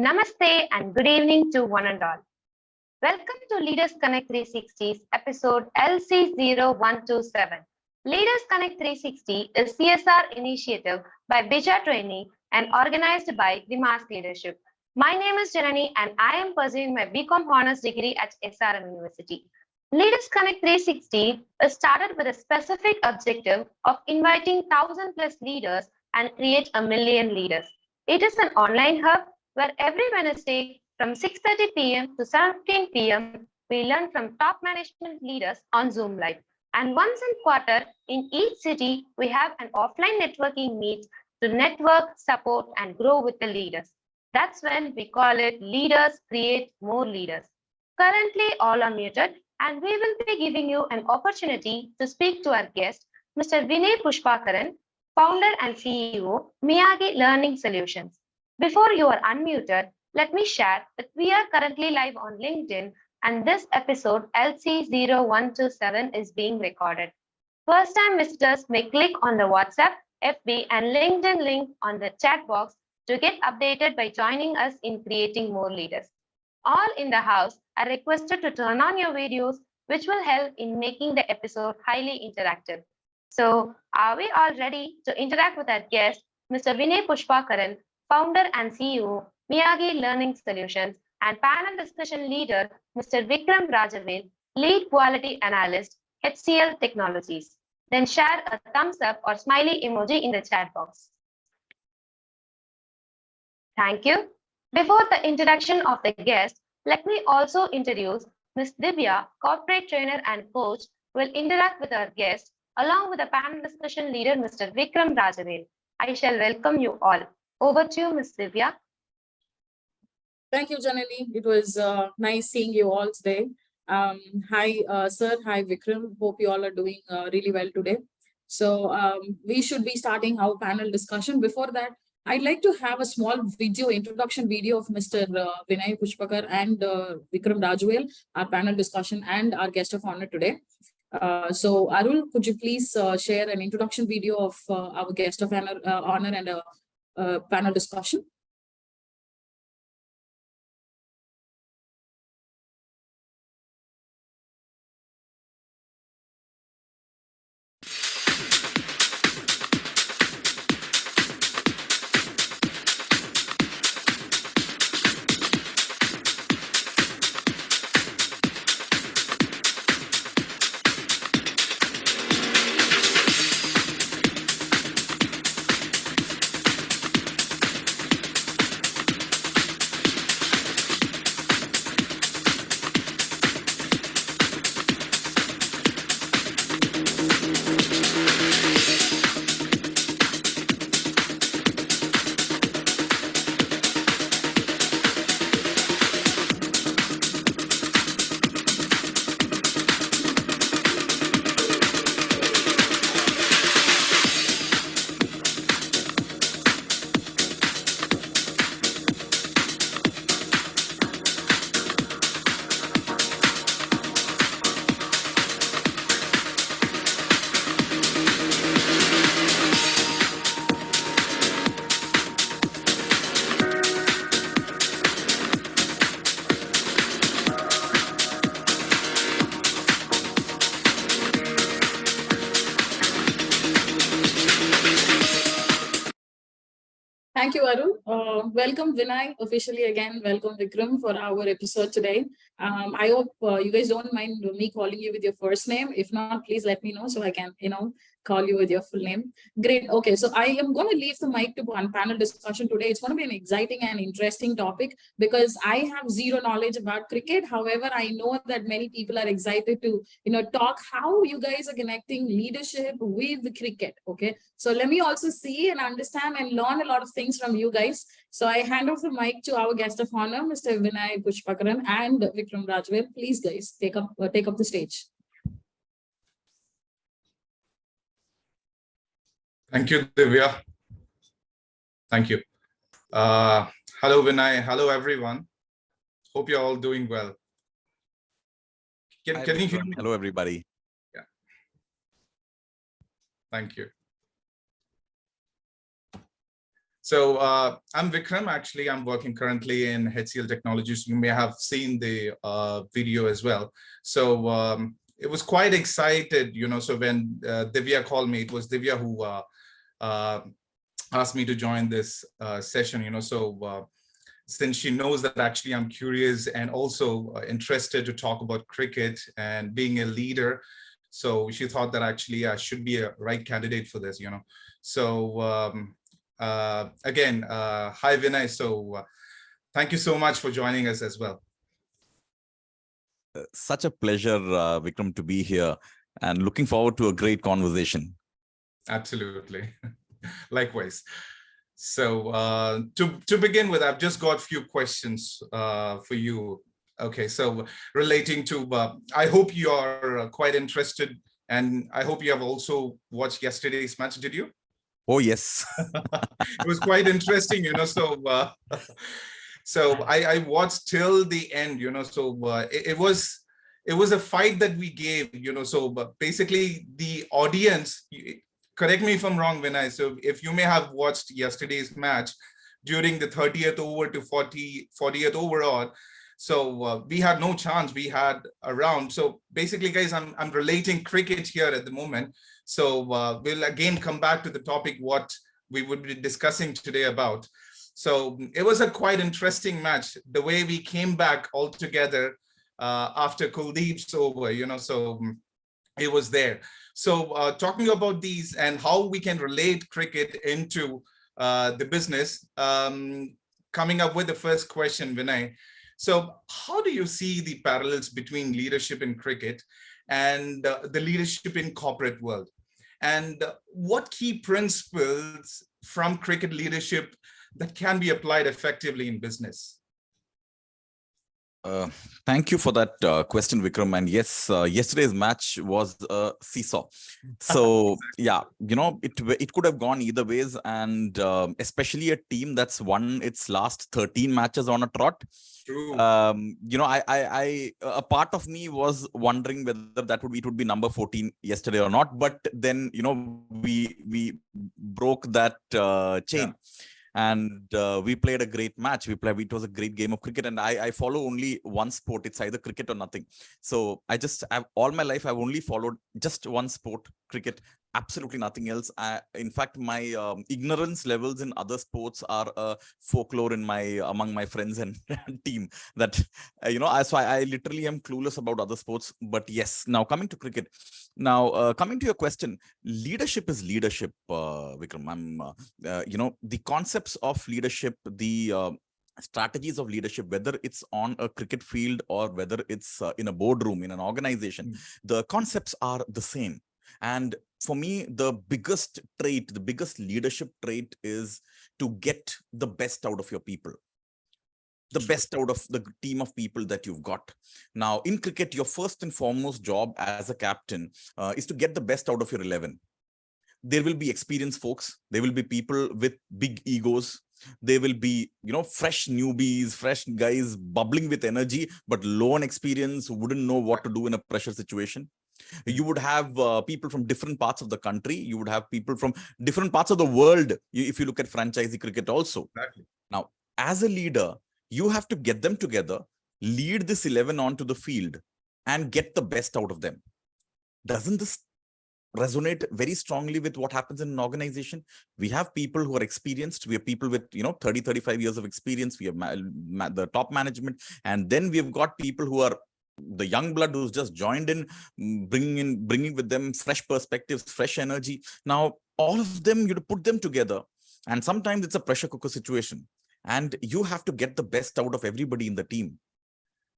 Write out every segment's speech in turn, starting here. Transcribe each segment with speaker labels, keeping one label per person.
Speaker 1: Namaste and good evening to one and all. Welcome to Leaders Connect 360's episode LC0127. Leaders Connect 360 is CSR initiative by Bija Training and organized by the Mass Leadership. My name is Janani and I am pursuing my BCom Honors degree at SRM University. Leaders Connect 360 is started with a specific objective of inviting 1,000 plus leaders and create 1,000,000 leaders. It is an online hub where every Wednesday from 6:30 p.m. to 7:15 p.m. we learn from top management leaders on Zoom Live. And once in quarter, in each city, we have an offline networking meet to network, support, and grow with the leaders. That's when we call it Leaders Create More Leaders. Currently, all are muted, and we will be giving you an opportunity to speak to our guest, Mr. Vinay Pushpakaran, founder and CEO, Miyagi Learning Solutions. Before you are unmuted, let me share that we are currently live on LinkedIn and this episode LC0127 is being recorded. First-time visitors may click on the WhatsApp, FB and LinkedIn link on the chat box to get updated by joining us in creating more leaders. All in the house are requested to turn on your videos, which will help in making the episode highly interactive. So, are we all ready to interact with our guest, Mr. Vinay Pushpakaran, founder and CEO, Miyagi Learning Solutions, and panel discussion leader, Mr. Vikram Rajavel, lead quality analyst, HCL Technologies. Then share a thumbs up or smiley emoji in the chat box. Thank you. Before the introduction of the guest, let me also introduce Ms. Divya, corporate trainer and coach, will interact with our guest along with the panel discussion leader, Mr. Vikram Rajavel. I shall welcome you all. Over to you, Ms. Divya.
Speaker 2: Thank you, Janani. It was nice seeing you all today. Hi, sir. Hi, Vikram. Hope you all are doing really well today. So we should be starting our panel discussion. Before that, I'd like to have a small video, introduction video of Mr. Vinay Pushpakaran and Vikram Rajavel, our panel discussion and our guest of honor today. So Arul, could you please share an introduction video of our guest of honor and a panel discussion? Thank you, Arun. Welcome, Vinay, officially again. Welcome, Vikram, for our episode today. I hope you guys don't mind me calling you with your first name. If not, please let me know so I can, call you with your full name. Great. Okay, so I am going to leave the mic to one panel discussion today. It's going to be an exciting and interesting topic because I have zero knowledge about cricket. However, I know that many people are excited to, talk how you guys are connecting leadership with cricket. Okay, so let me also see and understand and learn a lot of things from you guys. So I hand off the mic to our guest of honor, Mr. Vinay Pushpakaran and Vikram Rajavel. Please, guys, take up the stage.
Speaker 3: Thank you, Divya. Thank you. Hello, Vinay. Hello, everyone. Hope you're all doing well. Can you hear me?
Speaker 4: Hello, everybody.
Speaker 3: Yeah. Thank you. So I'm Vikram. Actually, I'm working currently in HCL Technologies. You may have seen the video as well. So it was quite excited, so when Divya called me, it was Divya who asked me to join this session, so since she knows that actually I'm curious and also interested to talk about cricket and being a leader, so she thought that actually I should be a right candidate for this, So again, hi Vinay. So thank you so much for joining us as well.
Speaker 4: Such a pleasure, Vikram, to be here and looking forward to a great conversation.
Speaker 3: Absolutely. Likewise. So to begin with, I've just got a few questions for you. Okay, so relating to, I hope you are quite interested and I hope you have also watched yesterday's match, did you?
Speaker 4: Oh, yes.
Speaker 3: It was quite interesting, so I watched till the end, so it was a fight that we gave, so basically the audience, correct me if I'm wrong, Vinay, so if you may have watched yesterday's match during the 30th over to 40th overall, so we had no chance, we had a round. So basically, guys, I'm relating cricket here at the moment. So we'll again come back to the topic what we would be discussing today about. So it was a quite interesting match, the way we came back all together after Kuldeep's over, so it was there. So talking about these and how we can relate cricket into the business, coming up with the first question, Vinay. So how do you see the parallels between leadership in cricket and the leadership in corporate world? And what key principles from cricket leadership that can be applied effectively in business?
Speaker 4: Uh, Thank you for that question, Vikram. And yes, yesterday's match was a seesaw. So yeah, it could have gone either ways, and especially a team that's won its last 13 matches on a trot.
Speaker 3: True.
Speaker 4: A part of me was wondering whether it would be number 14 yesterday or not. But then we broke that chain.
Speaker 3: Yeah.
Speaker 4: And we played a great match. It was a great game of cricket, and I follow only one sport. It's either cricket or nothing. So all my life I've only followed just one sport, cricket. Absolutely nothing else. In fact, my ignorance levels in other sports are folklore among my friends and team. That so I literally am clueless about other sports. But yes, now coming to cricket. Now coming to your question, leadership is leadership, Vikram. The concepts of leadership, the strategies of leadership, whether it's on a cricket field or whether it's in a boardroom, in an organization, the concepts are the same. And for me, the biggest leadership trait is to get the best out of your people, the best out of the team of people that you've got. Now, in cricket, your first and foremost job as a captain is to get the best out of your 11. There will be experienced folks. There will be people with big egos. There will be, fresh newbies, fresh guys bubbling with energy, but low on experience, who wouldn't know what to do in a pressure situation. You would have people from different parts of the country. You would have people from different parts of the world. If you look at franchisee cricket also.
Speaker 3: Exactly.
Speaker 4: Now, as a leader, you have to get them together, lead this 11 onto the field, and get the best out of them. Doesn't this resonate very strongly with what happens in an organization? We have people who are experienced. We have people with 30, 35 years of experience. We have the top management, and then we've got people who are the young blood who's just joined in, bringing with them fresh perspectives, fresh energy. Now, all of them, you put them together, and sometimes it's a pressure cooker situation, and you have to get the best out of everybody in the team.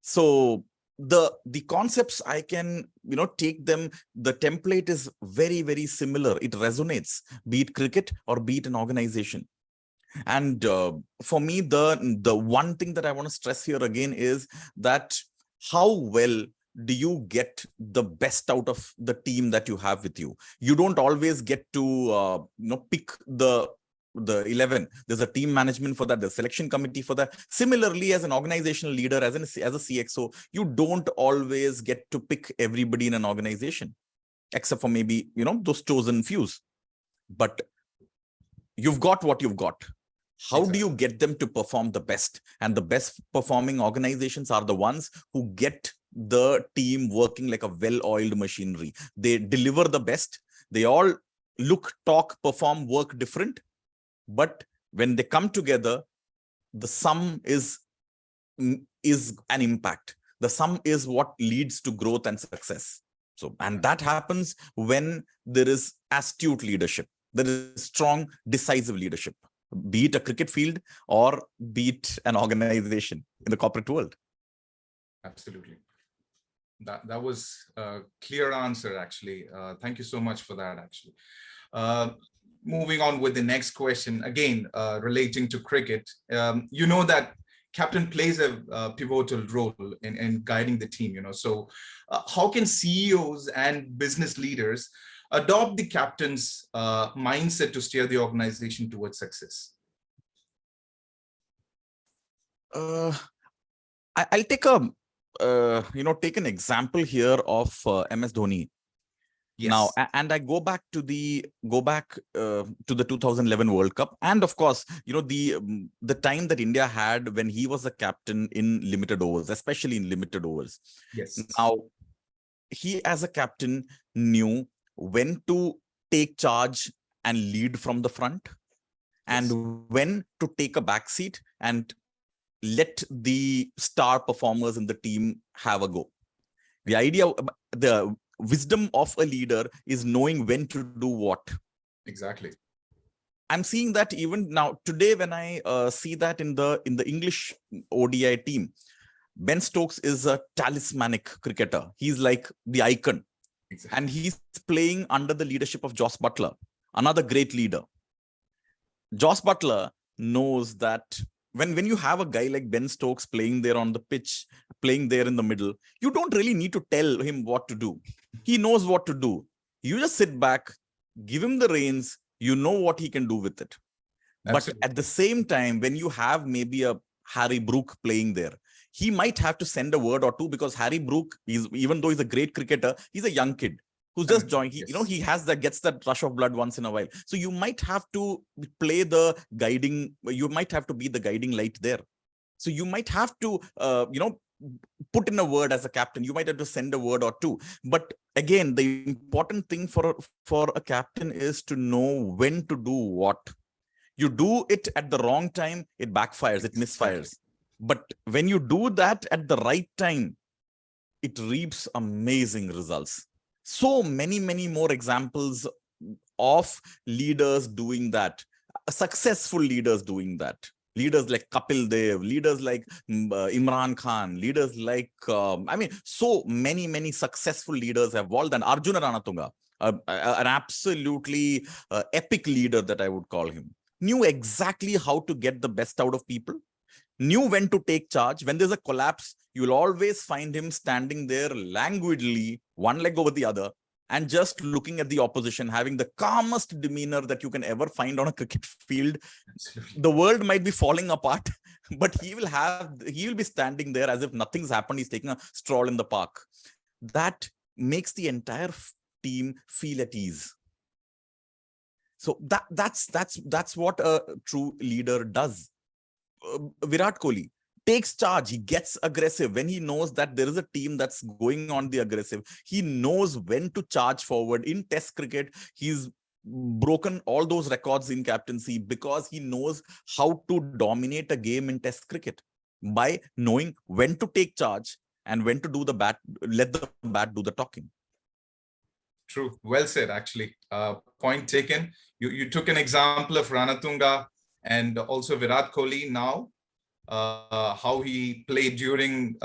Speaker 4: So the concepts, I can take them. The template is very, very similar. It resonates, be it cricket or be it an organization. And for me, the one thing that I want to stress here again is that how well do you get the best out of the team that you have with you? You don't always get to pick the 11. There's a team management for that, the selection committee for that. Similarly, as an organizational leader, as a CXO, you don't always get to pick everybody in an organization, except for maybe those chosen fews. But you've got what you've got. How do you get them to perform the best? And the best performing organizations are the ones who get the team working like a well-oiled machinery. They deliver the best. They all look, talk, perform, work different. But when they come together, the sum is an impact. The sum is what leads to growth and success. So, and that happens when there is astute leadership. There is strong, decisive leadership, be it a cricket field or be it an organization in the corporate world.
Speaker 3: Absolutely. That was a clear answer, actually. Thank you so much for that, actually. Moving on with the next question, again, relating to cricket. You know that captain plays a pivotal role in guiding the team, So how can CEOs and business leaders adopt the captain's mindset to steer the organization towards success?
Speaker 4: I'll take take an example here of MS Dhoni. Yes. Now, and I go back to the 2011 World Cup, and of course, the time that India had when he was a captain in limited overs, especially in limited overs.
Speaker 3: Yes.
Speaker 4: Now, he as a captain knew when to take charge and lead from the front, and when to take a back seat and let the star performers in the team have a go. The idea, the wisdom of a leader is knowing when to do what.
Speaker 3: Exactly.
Speaker 4: I'm seeing that even now today when I see that in the English ODI team. Ben Stokes is a talismanic cricketer. He's like the icon. Exactly. And he's playing under the leadership of Jos Buttler, another great leader. Jos Buttler knows that when you have a guy like Ben Stokes playing there on the pitch, playing there in the middle, you don't really need to tell him what to do. He knows what to do. You just sit back, give him the reins, you know what he can do with it.
Speaker 3: Absolutely.
Speaker 4: But at the same time, when you have maybe a Harry Brook playing there, he might have to send a word or two, because Harry Brook, even though he's a great cricketer, he's a young kid who's just joined. He,
Speaker 3: Yes.
Speaker 4: he gets that rush of blood once in a while. So you might have to play the guiding, you might have to be the guiding light there. So you might have to, put in a word as a captain. You might have to send a word or two. But again, the important thing for a captain is to know when to do what. You do it at the wrong time, it backfires, it misfires. But when you do that at the right time, it reaps amazing results. So many more examples of leaders doing that, successful leaders doing that. Leaders like Kapil Dev, leaders like Imran Khan, leaders like, so many successful leaders have evolved. And Arjuna Ranatunga, an absolutely epic leader that I would call him, knew exactly how to get the best out of people, knew when to take charge. When there's a collapse, you'll always find him standing there languidly, one leg over the other, and just looking at the opposition, having the calmest demeanor that you can ever find on a cricket field.
Speaker 3: Absolutely.
Speaker 4: The world might be falling apart, but he will be standing there as if nothing's happened. He's taking a stroll in the park. That makes the entire team feel at ease. So that's what a true leader does. Virat Kohli takes charge. He gets aggressive when he knows that there is a team that's going on the aggressive. He knows when to charge forward. In Test cricket, he's broken all those records in captaincy because he knows how to dominate a game in Test cricket by knowing when to take charge and when to do the bat, let the bat do the talking.
Speaker 3: True. Well said, actually. Point taken. You took an example of Ranatunga and also Virat Kohli now, how he played during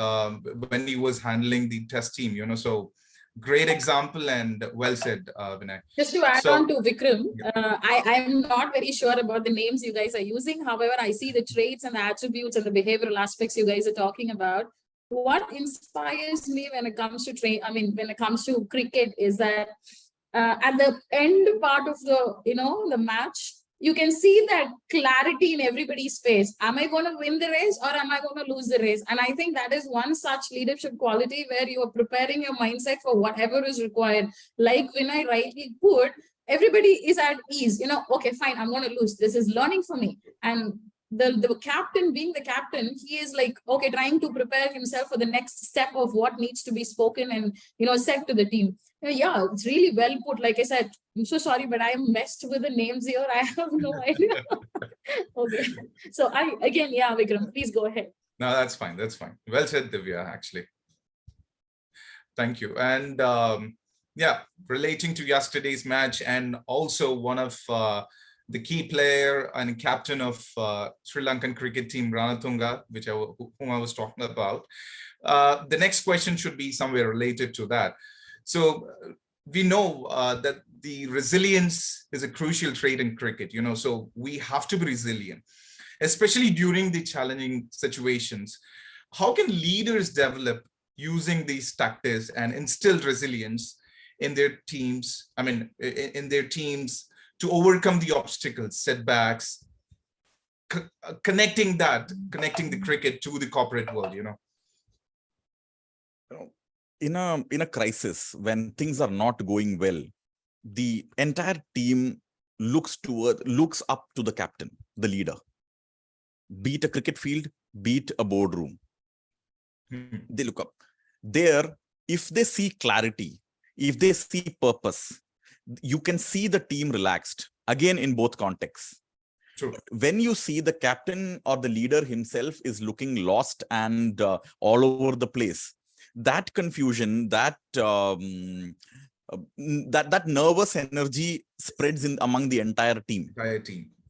Speaker 3: when he was handling the Test team, so great example and well said, Vinay.
Speaker 2: Just to add on to Vikram, I'm not very sure about the names you guys are using. However, I see the traits and the attributes and the behavioral aspects you guys are talking about. What inspires me when it comes to when it comes to cricket is that at the end part of the match, you can see that clarity in everybody's face. Am I going to win the race or am I going to lose the race? And I think that is one such leadership quality where you are preparing your mindset for whatever is required. Like Vinay rightly put, everybody is at ease. Okay, fine, I'm going to lose. This is learning for me. And the captain, being the captain, he is like, okay, trying to prepare himself for the next step of what needs to be spoken and, said to the team. Yeah, it's really well put. Like I said, I'm so sorry, but I messed with the names here. I have no idea. Okay. So Vikram, please go ahead.
Speaker 3: No, that's fine. That's fine. Well said, Divya, actually. Thank you. And relating to yesterday's match, and also one of the key player and captain of Sri Lankan cricket team, Ranatunga, whom I was talking about. The next question should be somewhere related to that. So we know that the resilience is a crucial trait in cricket, so we have to be resilient, especially during the challenging situations. How can leaders develop using these tactics and instill resilience in their teams? In their teams to overcome the obstacles, setbacks, connecting the cricket to the corporate world,
Speaker 4: In a crisis, when things are not going well, the entire team looks up to the captain, the leader. Be it a cricket field, be it a boardroom. They look up. There, if they see clarity, if they see purpose, you can see the team relaxed, again in both contexts.
Speaker 3: True.
Speaker 4: When you see the captain or the leader himself is looking lost and all over the place, that confusion, that nervous energy spreads in among the entire team.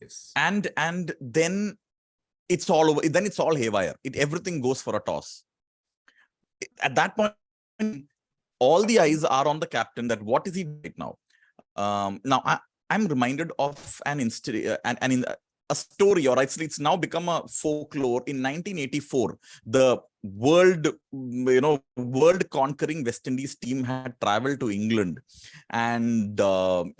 Speaker 3: Yes.
Speaker 4: And then it's all over. Then it's all haywire. Everything goes for a toss. At that point, all the eyes are on the captain. That what is he right now? Now I'm reminded of a a story, or it's now become a folklore. In 1984, the world conquering West Indies team had traveled to England, and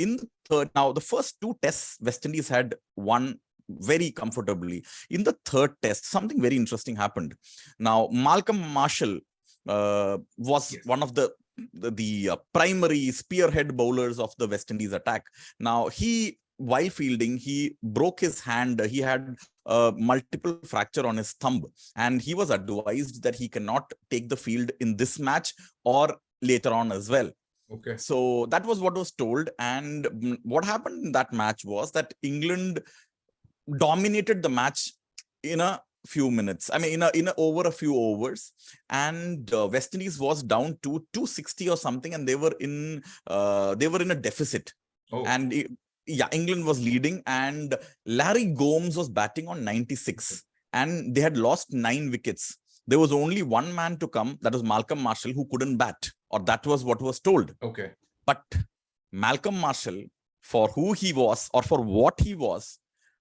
Speaker 4: in the third, now the first two tests West Indies had won very comfortably. In the third test, something very interesting happened. Now Malcolm Marshall was one of the primary spearhead bowlers of the West Indies attack. Now while fielding, he broke his hand. He had multiple fracture on his thumb, and he was advised that he cannot take the field in this match or later on as well.
Speaker 3: Okay.
Speaker 4: So that was what was told. And what happened in that match was that England dominated the match in a few minutes. I mean, in a over a few overs, and West Indies was down to 260 or something, and they were in a deficit.
Speaker 3: Oh.
Speaker 4: And England was leading, and Larry Gomes was batting on 96, and they had lost 9 wickets. There was only one man to come, that was Malcolm Marshall, who couldn't bat, or that was what was told.
Speaker 3: Okay.
Speaker 4: But Malcolm Marshall, for who he was or for what he was,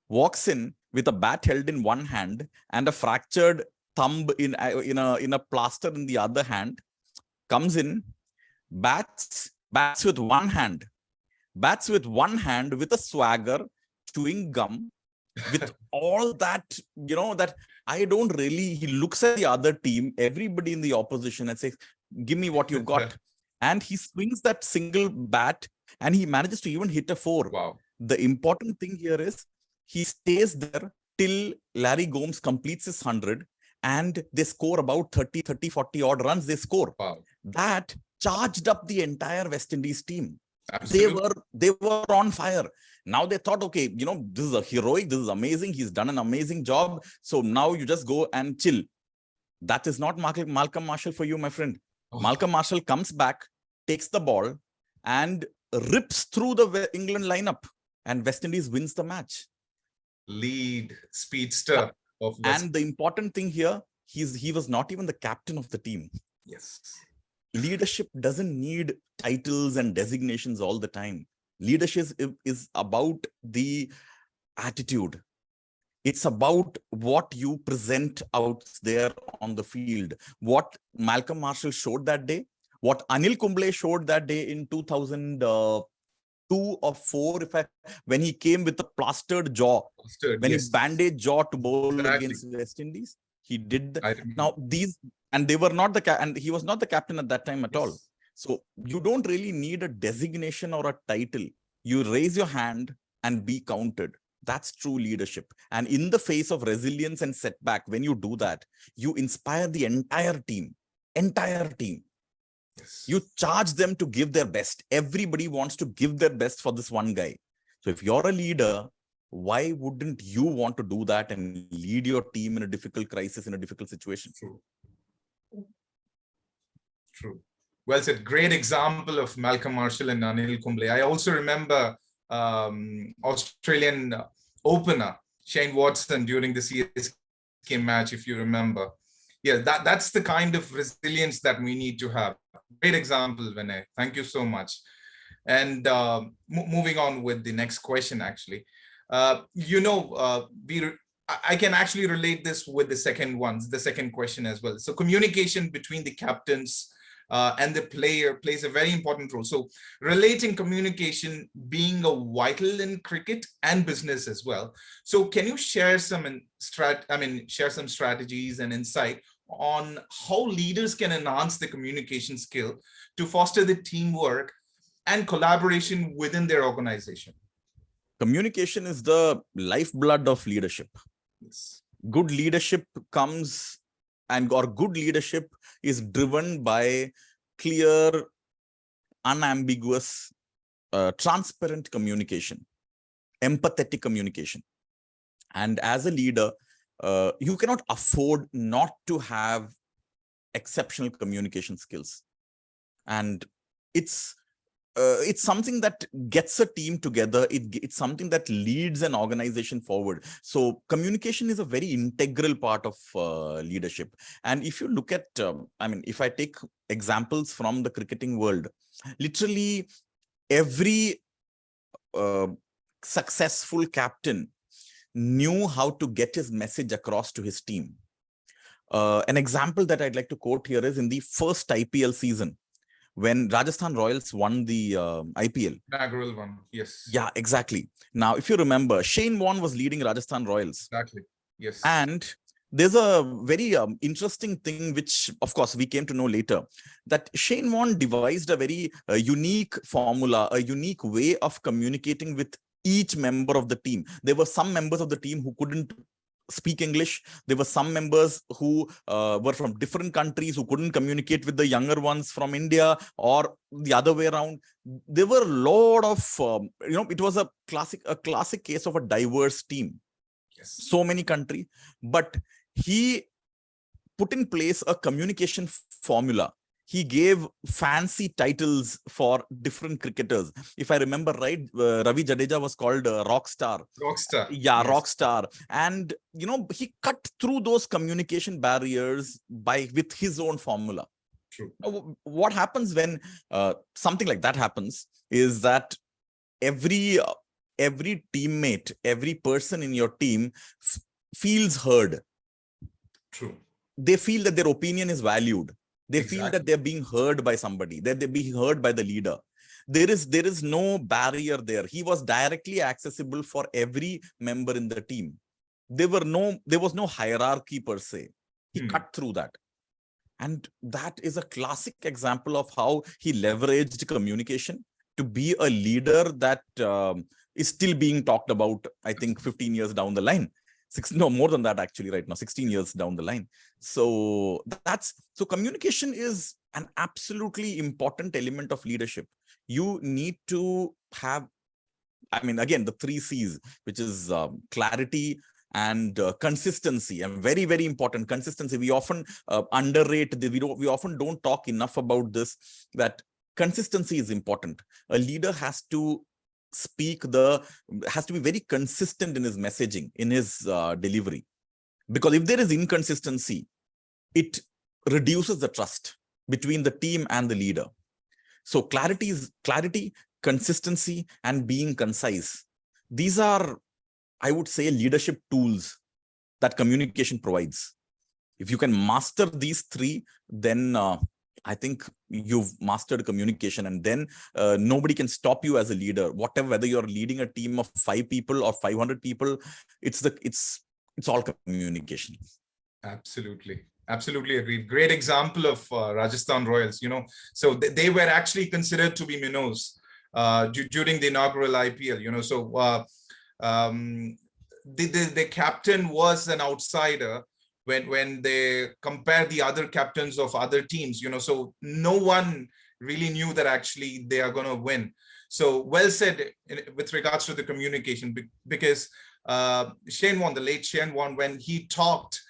Speaker 4: walks in with a bat held in one hand and a fractured thumb in a plaster in the other hand, comes in, bats with one hand with a swagger, chewing gum, with all that, that I don't really, he looks at the other team, everybody in the opposition, and says, give me what you've got. And he swings that single bat, and he manages to even hit a 4.
Speaker 3: Wow.
Speaker 4: The important thing here is he stays there till Larry Gomes completes his 100, and they score about 30, 40 odd runs. They score.
Speaker 3: Wow.
Speaker 4: That charged up the entire West Indies team.
Speaker 3: Absolutely.
Speaker 4: They were on fire. Now they thought, okay, this is a heroic, this is amazing. He's done an amazing job. So now you just go and chill. That is not Malcolm Marshall for you, my friend. Oh. Malcolm Marshall comes back, takes the ball, and rips through the England lineup, and West Indies wins the match.
Speaker 3: Lead speedster of West.
Speaker 4: And the important thing here, he was not even the captain of the team.
Speaker 3: Yes.
Speaker 4: Leadership doesn't need titles and designations all the time. Leadership is about the attitude. It's about what you present out there on the field. What Malcolm Marshall showed that day, what Anil Kumble showed that day in 2002 or 4, when he came with a plastered jaw, he bandaged jaw to bowl against West Indies. He did now these, and they were not and he was not the captain at that time at all. So you don't really need a designation or a title. You raise your hand and be counted. That's true leadership. And in the face of resilience and setback, when you do that, you inspire the entire team. Yes. You charge them to give their best. Everybody wants to give their best for this one guy. So if you're a leader, why wouldn't you want to do that and lead your team in a difficult crisis, in a difficult situation?
Speaker 3: True. Well said. Great example of Malcolm Marshall and Anil Kumble. I also remember Australian opener Shane Watson during the CSK match, if you remember. Yeah, that's the kind of resilience that we need to have. Great example, Vinay. Thank you so much. And moving on with the next question, actually. I can actually relate this with the second question as well. So communication between the captains and the player plays a very important role. So relating communication being vital in cricket and business as well. So can you share some strategies and insight on how leaders can enhance the communication skill to foster the teamwork and collaboration within their organization?
Speaker 4: Communication is the lifeblood of leadership.
Speaker 3: Yes.
Speaker 4: Good leadership good leadership is driven by clear, unambiguous, transparent communication, empathetic communication. And as a leader, you cannot afford not to have exceptional communication skills. And it's something that gets a team together. It's something that leads an organization forward. So communication is a very integral part of leadership. And if you look at, if I take examples from the cricketing world, literally every successful captain knew how to get his message across to his team. An example that I'd like to quote here is in the first IPL season, when Rajasthan Royals won the IPL.
Speaker 3: Inaugural one, yes.
Speaker 4: Yeah, exactly. Now, if you remember, Shane Warne was leading Rajasthan Royals.
Speaker 3: Exactly, yes.
Speaker 4: And there's a very interesting thing, which, of course, we came to know later, that Shane Warne devised a very unique formula, a unique way of communicating with each member of the team. There were some members of the team who couldn't speak English. There were some members who were from different countries who couldn't communicate with the younger ones from India, or the other way around. There were a lot of, it was a classic case of a diverse team.
Speaker 3: Yes.
Speaker 4: So many countries, but he put in place a communication formula. He gave fancy titles for different cricketers. If I remember right, Ravi Jadeja was called Rockstar.
Speaker 3: Rockstar.
Speaker 4: Yeah,
Speaker 3: yes.
Speaker 4: Rockstar. And, he cut through those communication barriers with his own formula.
Speaker 3: True.
Speaker 4: What happens when something like that happens is that every teammate, every person in your team feels heard.
Speaker 3: True.
Speaker 4: They feel that their opinion is valued. They
Speaker 3: Exactly.
Speaker 4: feel that they're being heard by somebody, that they're being heard by the leader. There is no barrier there. He was directly accessible for every member in the team. There was no hierarchy per se. He cut through that. And that is a classic example of how he leveraged communication to be a leader that is still being talked about, I think, 15 years down the line. More than that, actually, right now, 16 years down the line. So communication is an absolutely important element of leadership. You need to have, again, the 3 C's, which is clarity and consistency, and very, very important. Consistency, we often underrate this. We often don't talk enough about this, that consistency is important. A leader has to be very consistent in his messaging, in his delivery, because if there is inconsistency, it reduces the trust between the team and the leader. So clarity, consistency, and being concise. These are, I would say, leadership tools that communication provides. If you can master these 3, then I think you've mastered communication, and then nobody can stop you as a leader. Whether you're leading a team of 5 people or 500 people, it's all communication.
Speaker 3: Absolutely agreed. Great example of Rajasthan Royals. So they were actually considered to be minnows during the inaugural IPL. So the captain was an outsider when they compare the other captains of other teams, so no one really knew that actually they are going to win. So well said with regards to the communication, because Shane Warne, the late Shane Warne, when he talked,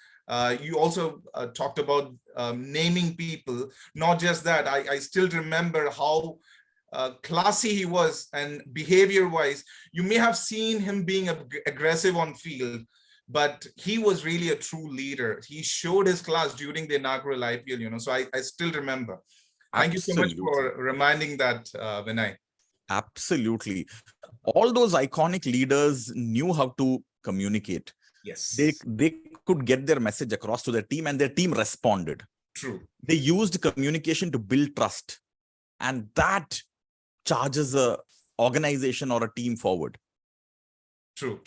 Speaker 3: you also talked about naming people. Not just that, I still remember how classy he was, and behavior wise, you may have seen him being aggressive on field, but he was really a true leader. He showed his class during the inaugural IPL, so I still remember. Thank
Speaker 4: Absolutely.
Speaker 3: you so much for reminding that, Vinay.
Speaker 4: Absolutely. All those iconic leaders knew how to communicate.
Speaker 3: Yes.
Speaker 4: They could get their message across to their team, and their team responded.
Speaker 3: True.
Speaker 4: They used communication to build trust, and that charges a organization or a team forward.
Speaker 3: True.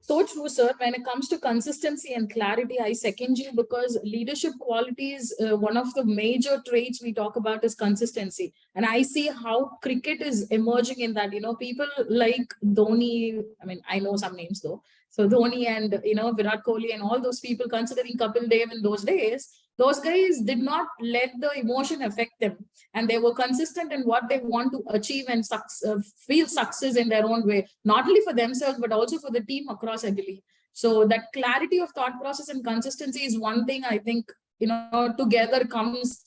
Speaker 2: So true, sir. When it comes to consistency and clarity, I second you, because leadership qualities, one of the major traits we talk about is consistency. And I see how cricket is emerging in that, people like Dhoni, I know some names though. So Dhoni and, Virat Kohli and all those people, considering Kapil Dev in those days, those guys did not let the emotion affect them. And they were consistent in what they want to achieve and feel success in their own way, not only for themselves, but also for the team across, I believe. So that clarity of thought process and consistency is one thing I think, together comes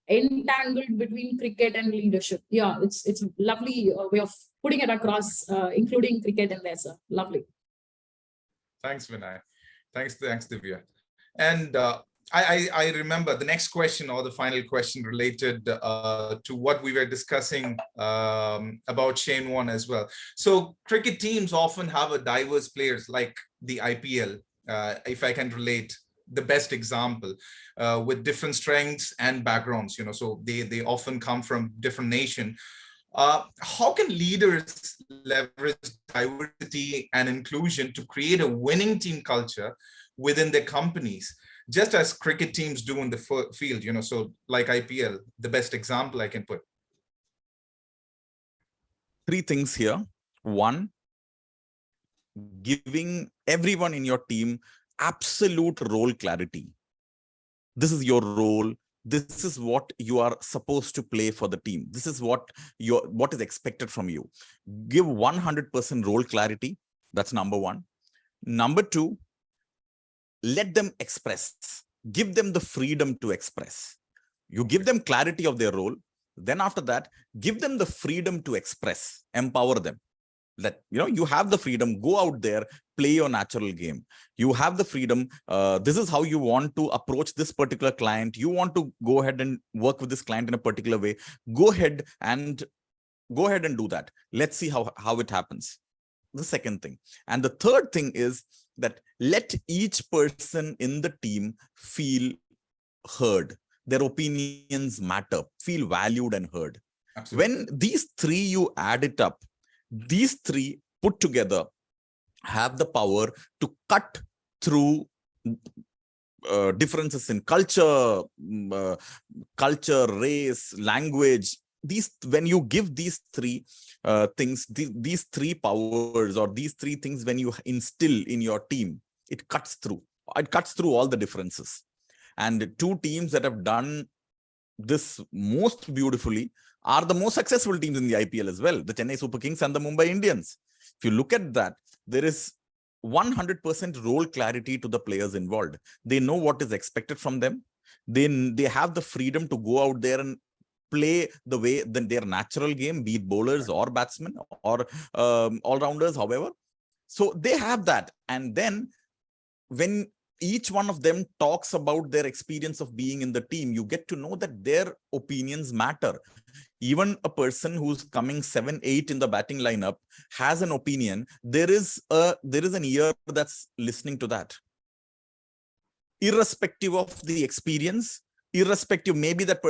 Speaker 2: entangled between cricket and leadership. Yeah, it's a lovely way of putting it across, including cricket in there, sir. Lovely.
Speaker 3: Thanks, Vinay. Thanks, Divya. And I remember the next question or the final question related to what we were discussing about Shane Warne as well. So cricket teams often have a diverse players like the IPL, if I can relate the best example, with different strengths and backgrounds, so they often come from different nation. How can leaders leverage diversity and inclusion to create a winning team culture within their companies, just as cricket teams do in the field, so like IPL, the best example I can put?
Speaker 4: Three things here. One, giving everyone in your team absolute role clarity. This is your role. This is what you are supposed to play for the team. This is what is expected from you. Give 100% role clarity. That's number one. Number two, let them express. Give them the freedom to express. You give them clarity of their role. Then after that, give them the freedom to express. Empower them. That you have the freedom, go out there, play your natural game. You have the freedom. This is how you want to approach this particular client. You want to go ahead and work with this client in a particular way. Go ahead and do that. Let's see how it happens. The second thing. And the third thing is that let each person in the team feel heard. Their opinions matter, feel valued and heard. Absolutely. When these three, you add it up, these three put together have the power to cut through differences in culture, race, language. When you give these three things, these three powers, or these three things, when you instill in your team, it cuts through. It cuts through all the differences. And two teams that have done this most beautifully are the most successful teams in the IPL as well, the Chennai Super Kings and the Mumbai Indians. If you look at that, there is 100% role clarity to the players involved. They know what is expected from them. They have the freedom to go out there and play the way their natural game, be it bowlers or batsmen or all-rounders, however. So they have that. And then when each one of them talks about their experience of being in the team, you get to know that their opinions matter. Even a person who's coming 7, 8 in the batting lineup has an opinion. There is an ear that's listening to that. Irrespective of the experience, irrespective, maybe that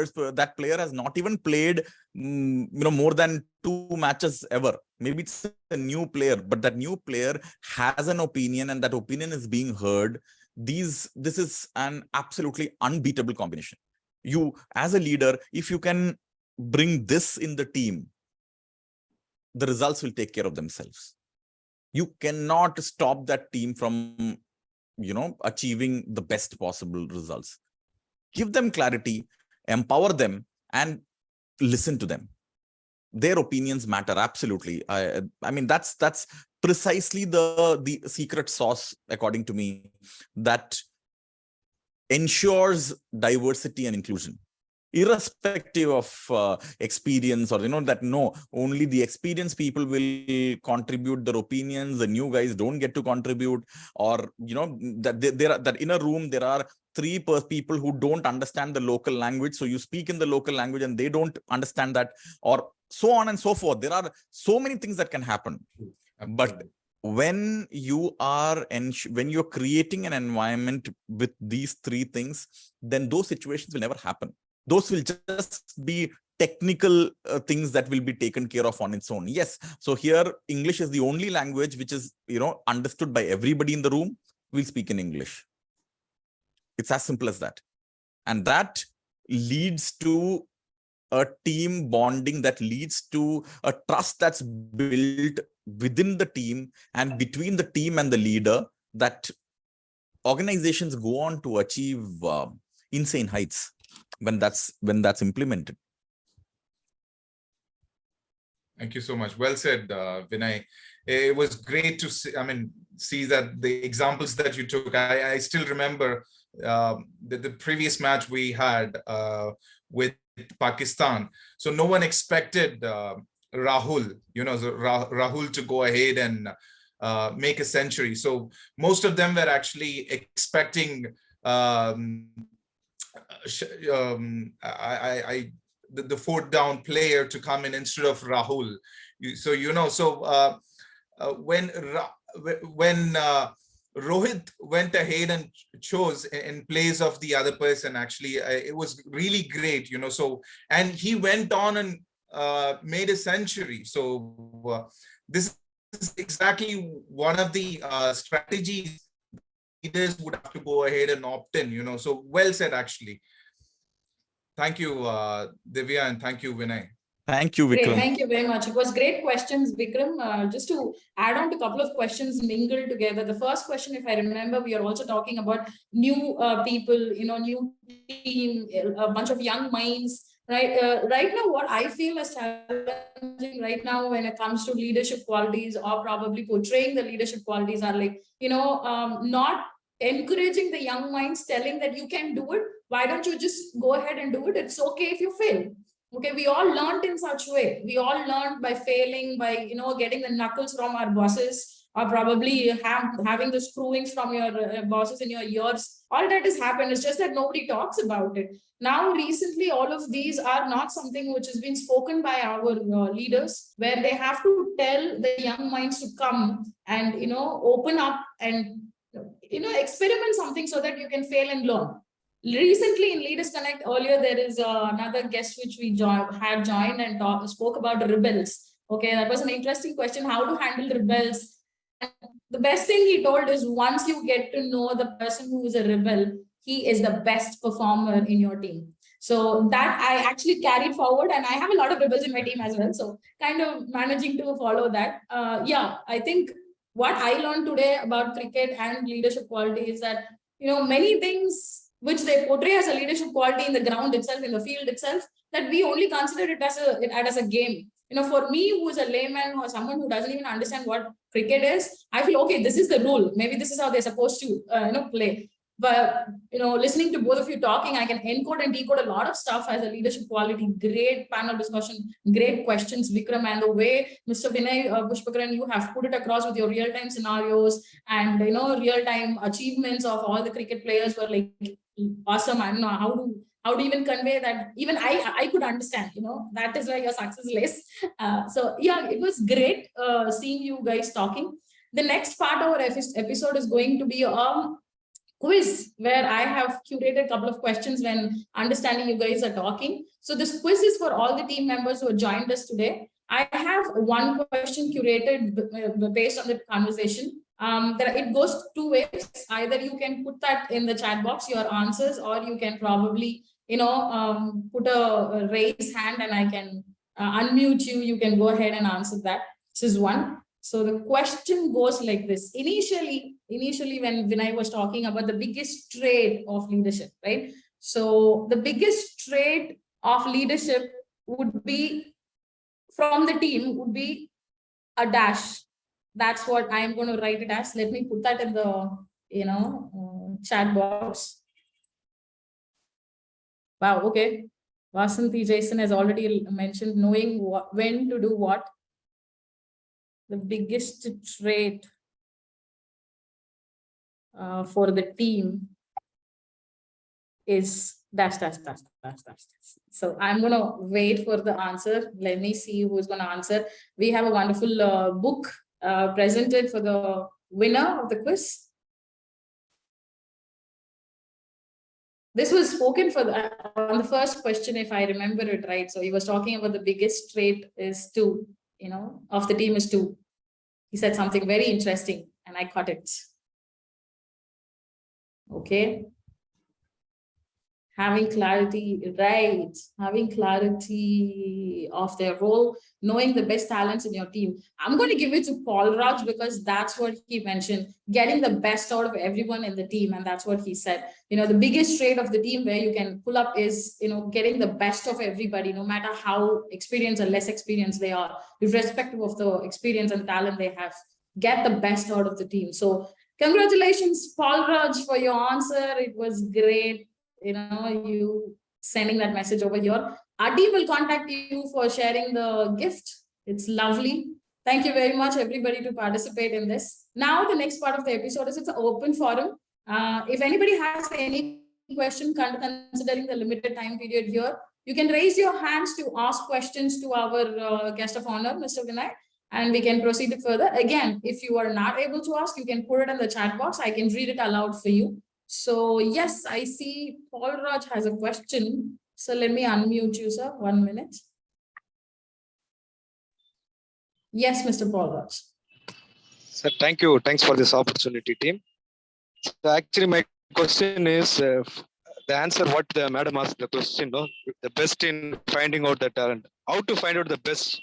Speaker 4: player has not even played more than 2 matches ever. Maybe it's a new player, but that new player has an opinion, and that opinion is being heard. This is an absolutely unbeatable combination. You, as a leader, if you can bring this in the team, the results will take care of themselves. You cannot stop that team from achieving the best possible results. Give them clarity, empower them, and listen to them. Their opinions matter, absolutely. I mean, that's precisely the secret sauce, according to me, that ensures diversity and inclusion, irrespective of experience, or that only the experienced people will contribute their opinions, the new guys don't get to contribute, or that in a room there are 3 people who don't understand the local language, so you speak in the local language and they don't understand that, or so on and so forth. There are so many things that can happen. But when you're creating an environment with these 3 things, then those situations will never happen. Those will just be technical things that will be taken care of on its own. Yes. So here, English is the only language which is, understood by everybody in the room. We'll speak in English. It's as simple as that. And that leads to a team bonding, that leads to a trust that's built within the team and between the team and the leader, that organizations go on to achieve insane heights when that's implemented.
Speaker 3: Thank you so much. Well said, Vinay. It was great to see that the examples that you took. I still remember the previous match we had with Pakistan. So no one expected Rahul, Rahul to go ahead and make a century. So most of them were actually expecting the fourth down player to come in instead of Rahul. So when Rohit went ahead and chose in place of the other person, actually, it was really great, So, and he went on and made a century. So this is exactly one of the strategies leaders would have to go ahead and opt in, So well said, actually. Thank you, Divya, and thank you, Vinay.
Speaker 4: Thank you,
Speaker 2: Great,
Speaker 4: Vikram.
Speaker 2: thank you very much. It was great questions, Vikram. Just to add on to a couple of questions mingled together. The first question, if I remember, we are also talking about new people, new team, a bunch of young minds. Right now, what I feel is challenging right now when it comes to leadership qualities or probably portraying the leadership qualities are like, not encouraging the young minds, telling that you can do it. Why don't you just go ahead and do it? It's okay if you fail. Okay, we all learned in such way. We all learned by failing, by getting the knuckles from our bosses, or probably having the screwings from your bosses in your ears. All that has happened. It's just that nobody talks about it. Now, recently, all of these are not something which has been spoken by our leaders, where they have to tell the young minds to come and open up and experiment something so that you can fail and learn. Recently in Leaders Connect, earlier there is another guest which we had joined and spoke about rebels. Okay, that was an interesting question, how to handle rebels. And the best thing he told is once you get to know the person who is a rebel, he is the best performer in your team. So that I actually carried forward, and I have a lot of rebels in my team as well. So kind of managing to follow that. I think what I learned today about cricket and leadership quality is that, many things which they portray as a leadership quality in the ground itself, in the field itself, that we only consider it as a game. For me, who is a layman or someone who doesn't even understand what cricket is, I feel, okay, this is the rule. Maybe this is how they're supposed to, play. But, listening to both of you talking, I can encode and decode a lot of stuff as a leadership quality. Great panel discussion, great questions, Vikram, and the way Mr. Vinay Pushpakaran, you have put it across with your real-time scenarios and, real-time achievements of all the cricket players were like awesome. I don't know how to even convey that. Even I could understand, that is where your success lays. So yeah, it was great seeing you guys talking. The next part of our episode is going to be quiz, where I have curated a couple of questions when understanding you guys are talking. So this quiz is for all the team members who have joined us today. I have one question curated based on the conversation. It goes two ways. Either you can put that in the chat box, your answers, or you can probably, put a raise hand and I can unmute you. You can go ahead and answer that. This is one. So the question goes like this. Initially when Vinay was talking about the biggest trait of leadership, right? So the biggest trait of leadership would be from the team would be a dash. That's what I'm going to write it as. Let me put that in the, chat box. Wow. Okay. Vasanthi Jason has already mentioned knowing when to do what. The biggest trait for the team is dash. So I'm going to wait for the answer. Let me see who's going to answer. We have a wonderful book presented for the winner of the quiz. This was spoken for on the first question, if I remember it right. So he was talking about the biggest trait is two, of the team is two. He said something very interesting and I caught it. Okay. Having clarity, right. Having clarity of their role, knowing the best talents in your team. I'm going to give it to Paul Raj because that's what he mentioned, getting the best out of everyone in the team. And that's what he said. The biggest trait of the team where you can pull up is, getting the best of everybody, no matter how experienced or less experienced they are, irrespective of the experience and talent they have, get the best out of the team. So congratulations, Paul Raj, for your answer. It was great. You sending that message over here. Our team will contact you for sharing the gift. It's lovely. Thank you very much, everybody, to participate in this. Now, the next part of the episode is it's an open forum. If anybody has any question considering the limited time period here, you can raise your hands to ask questions to our guest of honor, Mr. Vinay, and we can proceed it further. Again, if you are not able to ask, you can put it in the chat box. I can read it aloud for you. So yes, I see Paul Raj has a question. So let me unmute you, sir. 1 minute. Yes, Mr. Paul Raj.
Speaker 5: Sir, thank you. Thanks for this opportunity, team. So actually, my question is the answer what the madam asked the question, no? The best in finding out the talent. How to find out the best,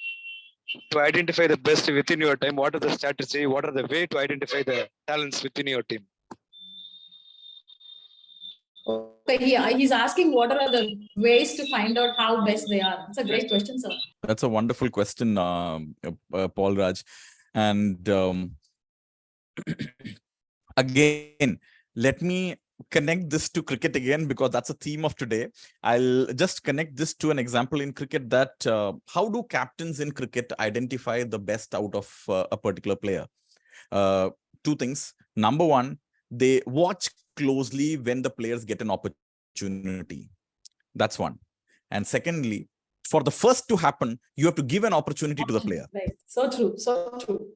Speaker 5: to identify the best within your team? What are the strategy? What are the way to identify the talents within your team?
Speaker 2: Okay, he's asking what are the ways to find out how best they are. It's a great question, sir.
Speaker 4: That's a wonderful question, Paul Raj. And again, let me connect this to cricket again, because that's a theme of today. I'll just connect this to an example in cricket that how do captains in cricket identify the best out of a particular player? Two things. Number one, they watch closely when the players get an opportunity. That's one. And secondly, for the first to happen, you have to give an opportunity to the player.
Speaker 2: Right. So true. So true.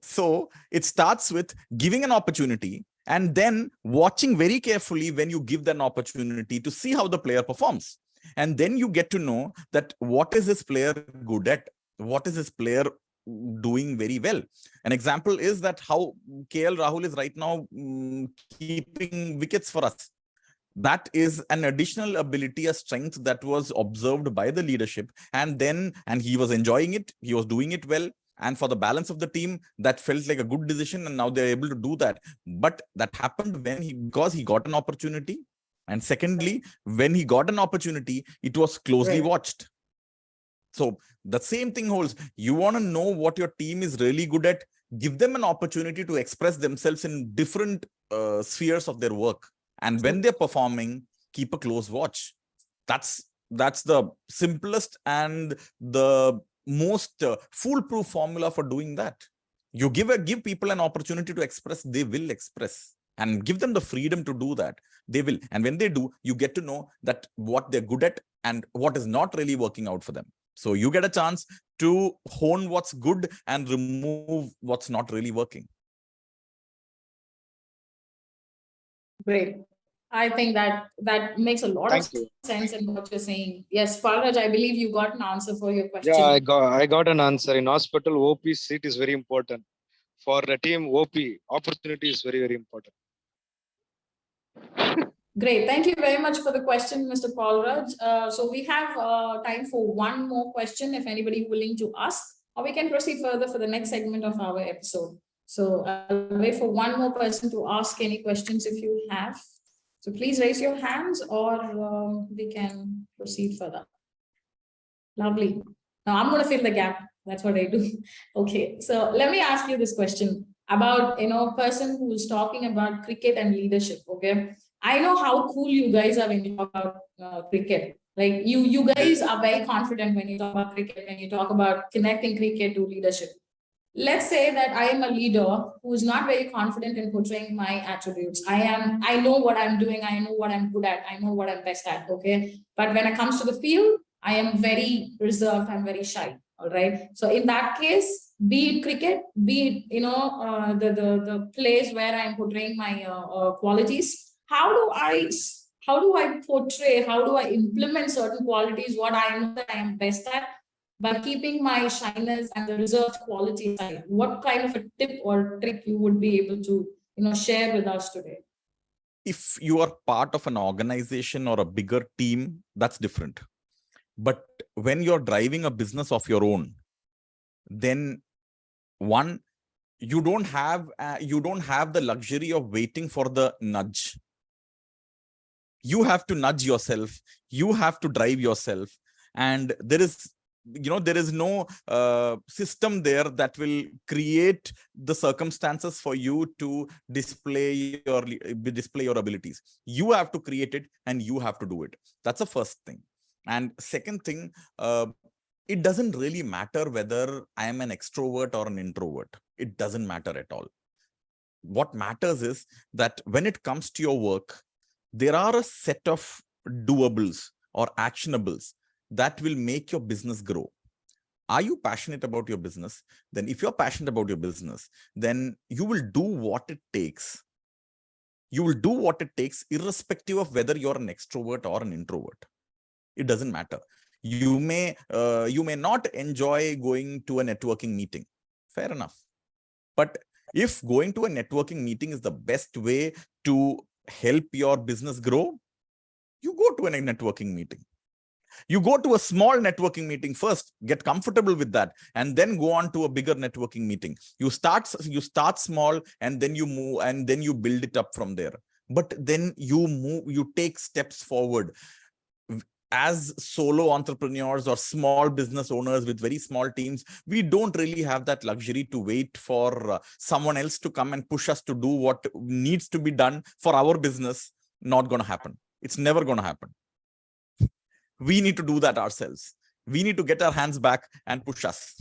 Speaker 4: So it starts with giving an opportunity and then watching very carefully when you give that opportunity to see how the player performs. And then you get to know that what is this player good at? What is this player doing very well? An example is that how KL Rahul is right now keeping wickets for us. That is an additional ability, a strength that was observed by the leadership, and he was enjoying it, he was doing it well, and for the balance of the team that felt like a good decision, and now they're able to do that. But that happened because he got an opportunity, and secondly, when he got an opportunity, it was closely watched. So the same thing holds. You want to know what your team is really good at, give them an opportunity to express themselves in different spheres of their work. And when they're performing, keep a close watch. That's the simplest and the most foolproof formula for doing that. You give people an opportunity to express, they will express, and give them the freedom to do that. They will. And when they do, you get to know that what they're good at and what is not really working out for them. So you get a chance to hone what's good and remove what's not really working.
Speaker 2: Great. I think that makes a lot of sense in what you're saying. Yes, Paraj, I believe you got an answer for your question.
Speaker 5: Yeah, I got an answer. In hospital, OP seat is very important. For the team, OP opportunity is very, very important.
Speaker 2: Great. Thank you very much for the question, Mr. Paul Raj. So we have time for one more question, if anybody willing to ask, or we can proceed further for the next segment of our episode. So I'll wait for one more person to ask any questions if you have. So please raise your hands, or we can proceed further. Lovely. Now I'm going to fill the gap. That's what I do. Okay. So let me ask you this question about, a person who's talking about cricket and leadership. Okay. I know how cool you guys are when you talk about cricket. Like you guys are very confident when you talk about cricket, when you talk about connecting cricket to leadership. Let's say that I am a leader who is not very confident in portraying my attributes. I know what I'm doing. I know what I'm good at. I know what I'm best at. Okay. But when it comes to the field, I am very reserved. I'm very shy. All right. So in that case, be it cricket, be it, the place where I'm portraying my qualities, how do I portray, how do I implement certain qualities, what I know that I am best at, by keeping my shyness and the reserved quality aside? What kind of a tip or trick you would be able to, share with us today?
Speaker 4: If you are part of an organization or a bigger team, that's different. But when you're driving a business of your own, then one, you don't have the luxury of waiting for the nudge. You have to nudge yourself. You have to drive yourself. And there is no system there that will create the circumstances for you to display your abilities. You have to create it and you have to do it. That's the first thing. And second thing, it doesn't really matter whether I am an extrovert or an introvert. It doesn't matter at all. what matters is that when it comes to your work, there are a set of doables or actionables that will make your business grow. Are you passionate about your business? Then if you're passionate about your business, then you will do what it takes. You will do what it takes irrespective of whether you're an extrovert or an introvert. It doesn't matter. You may not enjoy going to a networking meeting. Fair enough. But if going to a networking meeting is the best way to help your business grow, you go to a networking meeting. You go to a small networking meeting first, get comfortable with that, and then go on to a bigger networking meeting. You start small, and then you move, and then you build it up from there. But then you take steps forward. As solo entrepreneurs or small business owners with very small teams, we don't really have that luxury to wait for someone else to come and push us to do what needs to be done for our business. Not going to happen. It's never going to happen. We need to do that ourselves. We need to get our hands back and push us.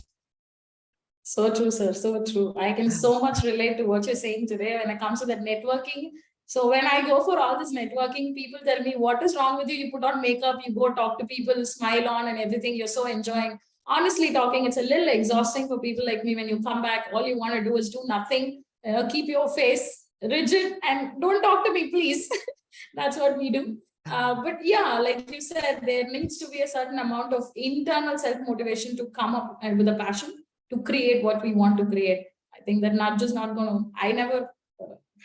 Speaker 2: So true, sir. So true. I can so much relate to what you're saying today when it comes to that networking. So when I go for all this networking, people tell me, what is wrong with you? You put on makeup, you go talk to people, smile on and everything. You're so enjoying. Honestly talking, it's a little exhausting for people like me. When you come back, all you want to do is do nothing. Keep your face rigid and don't talk to me, please. That's what we do. But yeah, like you said, there needs to be a certain amount of internal self-motivation to come up and with a passion to create what we want to create. I think that not going to, I never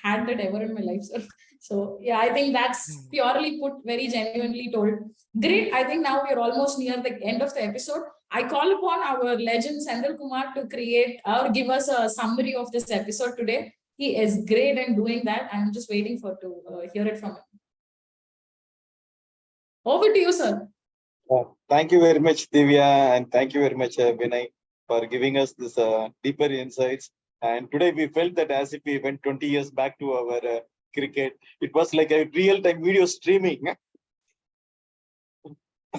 Speaker 2: had that ever in my life. So yeah, I think that's purely put, very genuinely told. Great. I think now we're almost near the end of the episode. I call upon our legend Sendil Kumar to create or give us a summary of this episode today. He is great in doing that. I'm just waiting to hear it from him. Over to you, sir.
Speaker 6: Thank you very much, Divya, and thank you very much, Vinay, for giving us this deeper insights. And today we felt that as if we went 20 years back to our cricket. It was like a real-time video streaming.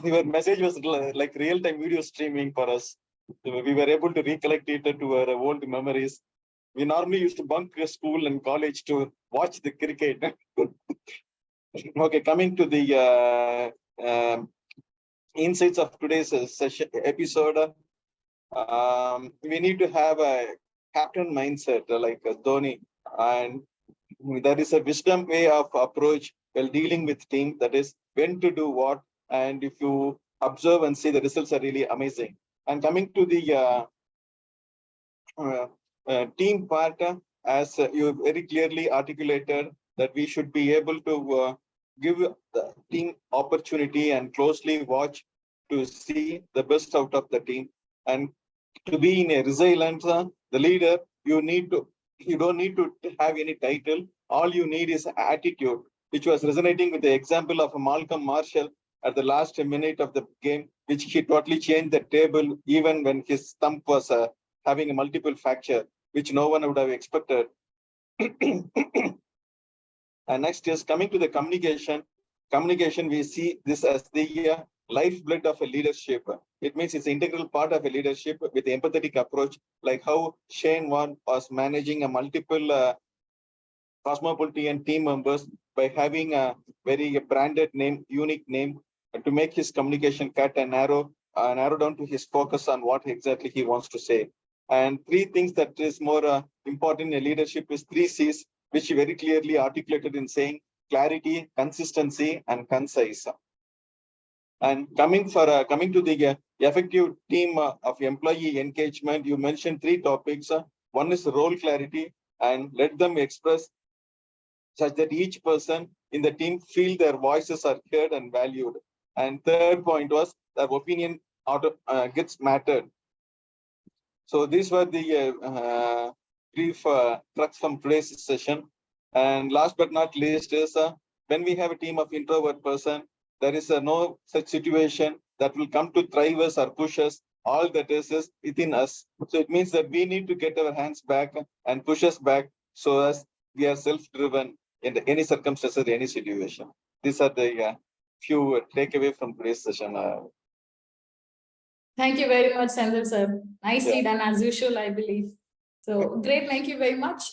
Speaker 6: Your message was like real-time video streaming for us. So we were able to recollect it to our old memories. We normally used to bunk school and college to watch the cricket. Okay, coming to the insights of today's session episode. We need to have a captain mindset like Dhoni, and there is a wisdom way of approach while dealing with team, that is when to do what, and if you observe and see, the results are really amazing. And coming to the team part, as you very clearly articulated, that we should be able to give the team opportunity and closely watch to see the best out of the team. And to be in a resilient, the leader, you don't need to have any title. All you need is attitude, which was resonating with the example of Malcolm Marshall at the last minute of the game, which he totally changed the table even when his thumb was having a multiple fracture, which no one would have expected. And next is coming to the communication. Communication, we see this as the lifeblood of a leadership. It means it's an integral part of a leadership with the empathetic approach, like how Shane Warne was managing a multiple cosmopolitan team members by having a very branded name, unique name, to make his communication cut and narrow down to his focus on what exactly he wants to say. And three things that is more important in leadership is 3 C's, which he very clearly articulated in saying clarity, consistency, and concise. And coming to the effective team of employee engagement, you mentioned 3 topics. One is role clarity, and let them express such that each person in the team feel their voices are heard and valued. And third point was their opinion gets mattered. So these were the brief crux from today's session. And last but not least is when we have a team of introvert person, there is no such situation that will come to thrive us or push us. All that is within us. So it means that we need to get our hands back and push us back so as we are self-driven in any circumstances, any situation. These are the few takeaway from today's session.
Speaker 2: Thank you very much, Sendil sir. Nicely done as usual, I believe. So great, thank you very much.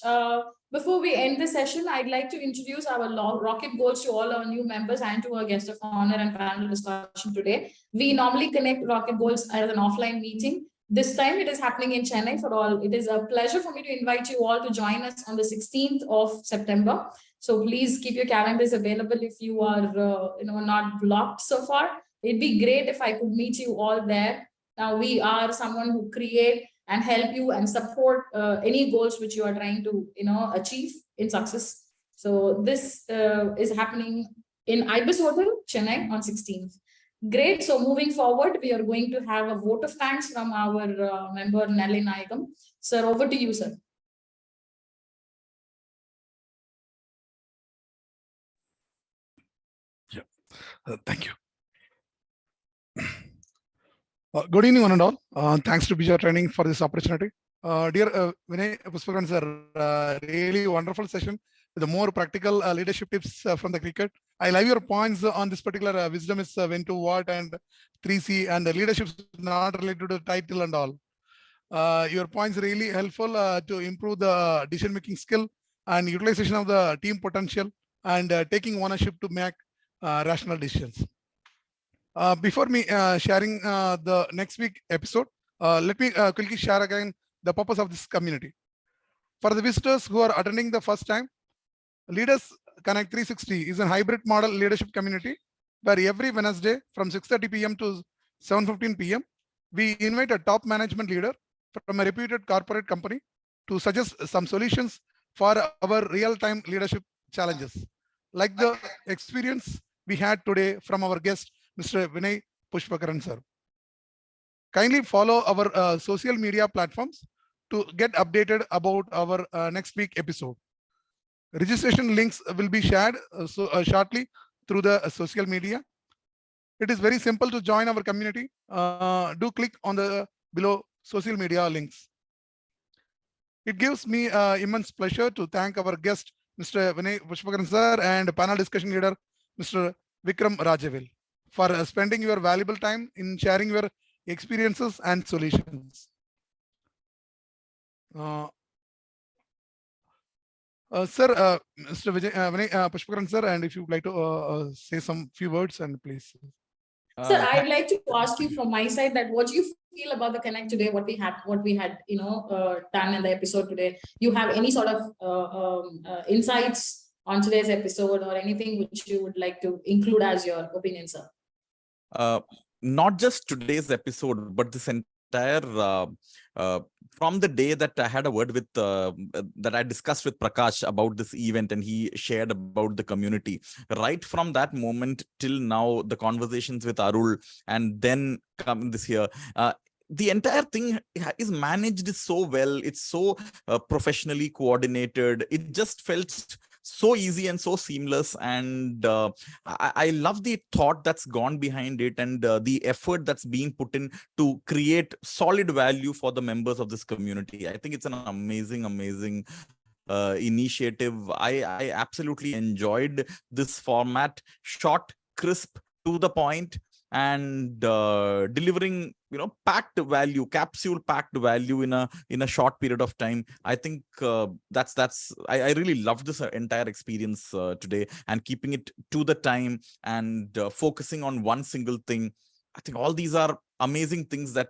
Speaker 2: Before we end the session, I'd like to introduce our rocket goals to all our new members and to our guest of honor and panel discussion today. We normally connect rocket goals as an offline meeting. This time it is happening in Chennai for all. It is a pleasure for me to invite you all to join us on the 16th of September. So please keep your calendars available if you are not blocked so far. It'd be great if I could meet you all there. Now we are someone who create and help you and support any goals which you are trying to achieve in success. So this is happening in Ibis Hotel, Chennai on 16th. Great. So moving forward, we are going to have a vote of thanks from our member Nelly Nayagam. Sir, over to you, sir.
Speaker 7: Yeah, thank you. Good evening, one and all. Thanks to BJ Training for this opportunity. Dear Vinay Pushpakaran sir, really wonderful session with the more practical leadership tips from the cricket. I love your points on this particular wisdom is when to what and 3C and the leadership is not related to the title and all. Your points really helpful to improve the decision-making skill and utilization of the team potential and taking ownership to make rational decisions. Before me sharing the next week episode, let me quickly share again the purpose of this community. For the visitors who are attending the first time, Leaders Connect 360 is a hybrid model leadership community where every Wednesday from 6:30 p.m. to 7:15 p.m. we invite a top management leader from a reputed corporate company to suggest some solutions for our real-time leadership challenges, like the experience we had today from our guest, Mr. Vinay Pushpakaran sir. Kindly follow our social media platforms to get updated about our next week episode. Registration links will be shared shortly through the social media. It is very simple to join our community. Do click on the below social media links. It gives me immense pleasure to thank our guest, Mr. Vinay Pushpakaran sir, and panel discussion leader, Mr. Vikram Rajavel, for spending your valuable time in sharing your experiences and solutions. Sir, Mr. Vinay Pushpakaran sir, and if you would like to say some few words, and please.
Speaker 2: Sir, I'd like to ask you from my side that what do you feel about the Connect today, what we had done in the episode today? You have any sort of insights on today's episode or anything which you would like to include as your opinion, sir?
Speaker 4: Not just today's episode, but this entire from the day that I had a word with that I discussed with Prakash about this event, and he shared about the community. Right from that moment till now, the conversations with Arul, and then come this year. The entire thing is managed so well. It's so professionally coordinated. It just felt so easy and so seamless, and I love the thought that's gone behind it, and the effort that's being put in to create solid value for the members of this community. I think it's an amazing initiative. I absolutely enjoyed this format, short, crisp, to the point, and delivering packed value, capsule packed value in a short period of time. I think I really loved this entire experience today, and keeping it to the time and focusing on one single thing. I think all these are amazing things that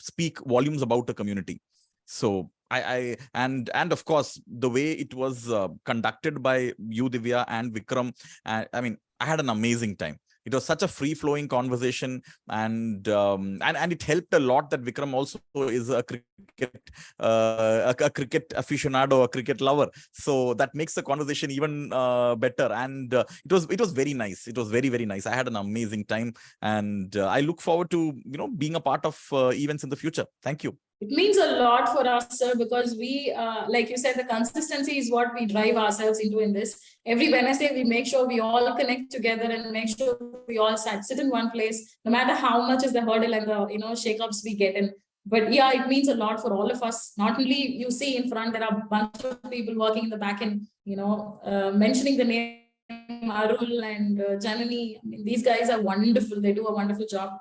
Speaker 4: speak volumes about a community. So and of course the way it was conducted by you, Divya, and Vikram, I mean, I had an amazing time. It was such a free-flowing conversation, and it helped a lot that Vikram also is a cricket aficionado, a cricket lover. So that makes the conversation even better. And it was very nice. It was very, very nice. I had an amazing time, and I look forward to being a part of events in the future. Thank you.
Speaker 2: It means a lot for us, sir, because we, like you said, the consistency is what we drive ourselves into in this. Every Wednesday, we make sure we all connect together and make sure we all sit in one place, no matter how much is the hurdle and the shakeups we get in. But yeah, it means a lot for all of us. Not only you see in front, there are a bunch of people working in the back end, mentioning the name Arul and Janani. I mean, these guys are wonderful. They do a wonderful job.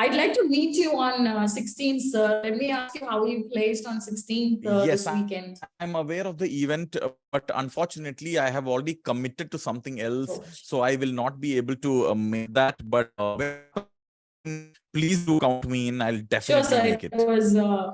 Speaker 2: I'd like to meet you on 16th, sir. Let me ask you how you placed on 16th
Speaker 4: Yes,
Speaker 2: this weekend.
Speaker 4: I'm aware of the event, but unfortunately, I have already committed to something else,
Speaker 2: Oh.
Speaker 4: so I will not be able to make that. But please do count me in. I'll
Speaker 2: Sure,
Speaker 4: definitely
Speaker 2: sir.
Speaker 4: make it.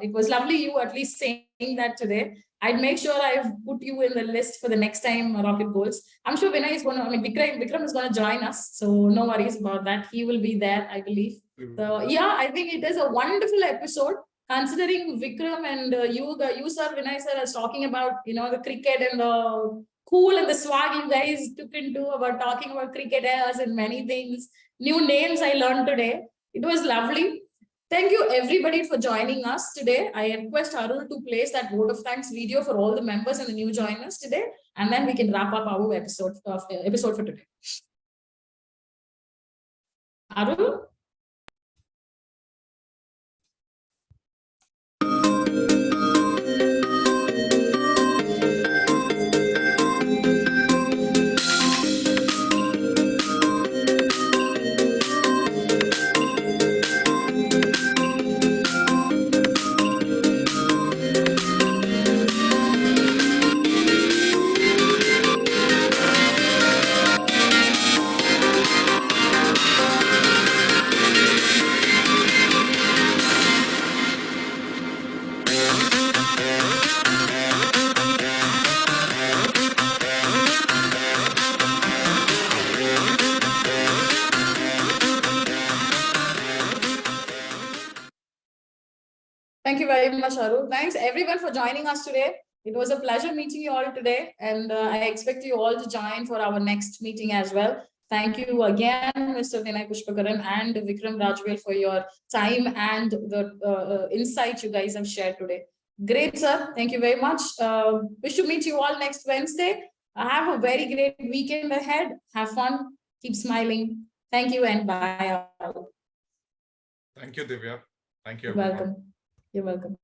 Speaker 2: It was lovely you at least saying that today. I'd make sure I've put you in the list for the next time Rocket Goals. I'm sure Vinay is going to, I mean, Vikram is going to join us. So no worries about that. He will be there, I believe. So yeah, I think it is a wonderful episode. Considering Vikram and you sir, Vinay sir, is talking about, the cricket and the cool and the swag you guys took into about talking about cricketers and many things. New names I learned today. It was lovely. Thank you everybody for joining us today. I request Arul to place that vote of thanks video for all the members and the new joiners today, and then we can wrap up our episode for today. Arul? Thank you very much, Arul. Thanks everyone for joining us today. It was a pleasure meeting you all today, and I expect you all to join for our next meeting as well. Thank you again, Mr. Vinay Pushpakaran and Vikram Rajavel, for your time and the insights you guys have shared today. Great, sir. Thank you very much. Wish to meet you all next Wednesday. Have a very great weekend ahead. Have fun. Keep smiling. Thank you and bye.
Speaker 3: Thank you, Divya. Thank you.
Speaker 2: You're welcome. You're welcome.